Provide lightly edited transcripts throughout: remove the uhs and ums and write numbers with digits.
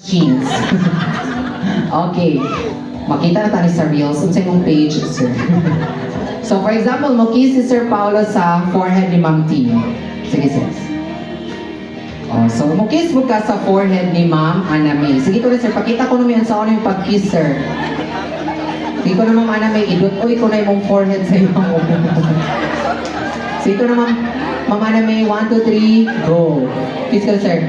jeans. Okay. Makita na tayo sa Reels. Sa imong page, sir. So, for example, muki si Sir Paulo sa forehead ni Ma'am T. Sige, sir. Oh, so, mukis mo ka sa forehead ni Ma'am Ana May. Sige ko na, sir. Pakita ko naman sa ano yung pag-kiss, sir. Sige ko na, Ma'am Ana May. Idot-uy ko na yung forehead sa imong. Sige ko na, Ma'am Ana May. 1, 2, 3, go. Kiss ko, sir.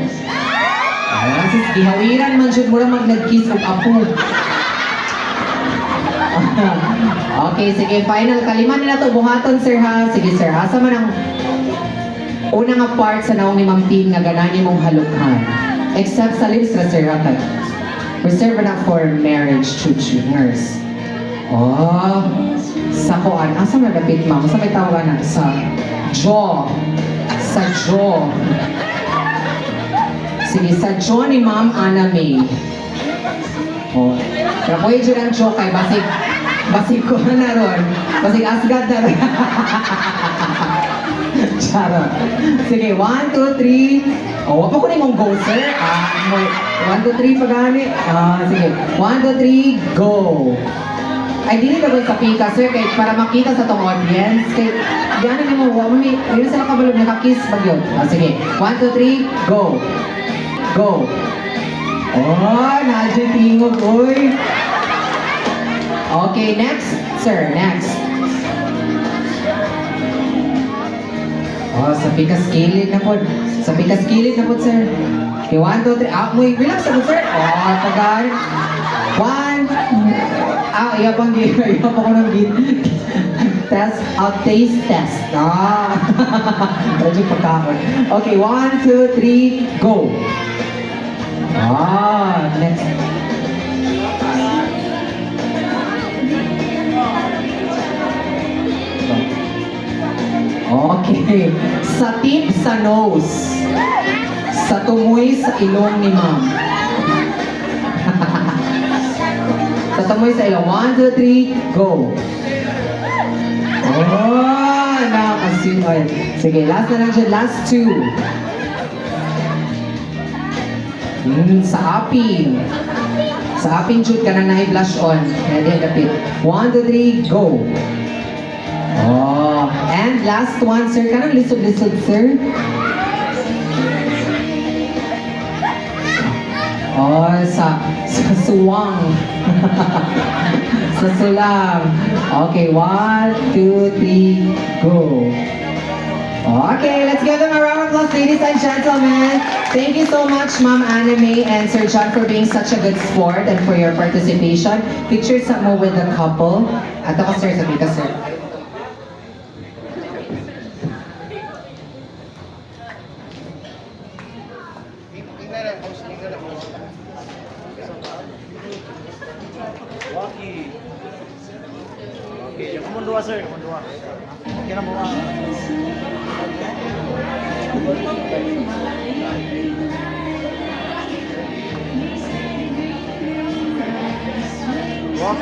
Ayan, sis, gihawiran man siya mo lang mag-nag-kiss ng apo. Okay, sige, final. Kalima nila to buhaton, sir, ha? Sige, sir. Asa man ang una nga part sa naong ni Ma'am Ting nga gananin mong halukhan. Except sa lips na, sir, ha? Reserve na for marriage, chuchu, nurse. Oh, sa kuan. Asa man napit, ma'am? Asa may tawagan na? Sa jaw. Sa jaw. Sige, sa jaw ni Ma'am Ana May. Oh, pero pwede dyan ang jaw kay basig ko na ron. Basig asgad na ron. Charot. Sige, 1, 2, 3. Oh, wapa ko na yung go, sir. 1, 2, 3 pagani. Sige. 1, 2, 3, go. Ay, dili ka ba sa pika, sir? Kaya para makita sa tong audience. Kaya, gano'n naman, mami, yun sila kabalog, nakakiss ba yun? Sige. 1, 2, 3, go. Go. Oh, nadyo tingog, uy. Okay, next, sir, next. Oh, sa pikas kilid na po. Sa pikas kilid na po, sir. Okay, 1, 2, 3. Muy, relax na po, sir. Oh, tagal. 1. Iya pang ko ng git. Test, taste test. Medyo pagkakot. Okay, 1, 2, 3, go. Next. Okay. Sa tip sa nose. Sa tumoy sa ilong ni ma'am. Sa tumoy sa ilong. 1, 2, 3, go. Oh, nakakasin. Sige, last na lang siya. Last 2. Sa aping. Sa aping shoot ka na blush on. Ready, dapit. 1, 2, 3, go. Oh, and last one, sir. Kanang lisod-lisod, sir. Oh, sa suwang. Sa sulang. Okay, 1, 2, 3, go. Okay, let's give them a round of applause, ladies and gentlemen. Thank you so much, Ma'am Ana May and Sir John, for being such a good sport and for your participation. Pictures mo with the couple. At ako, sir, sabi ka, sir. Okay, kamu dua sir, kamu dua. Kira mo Walk.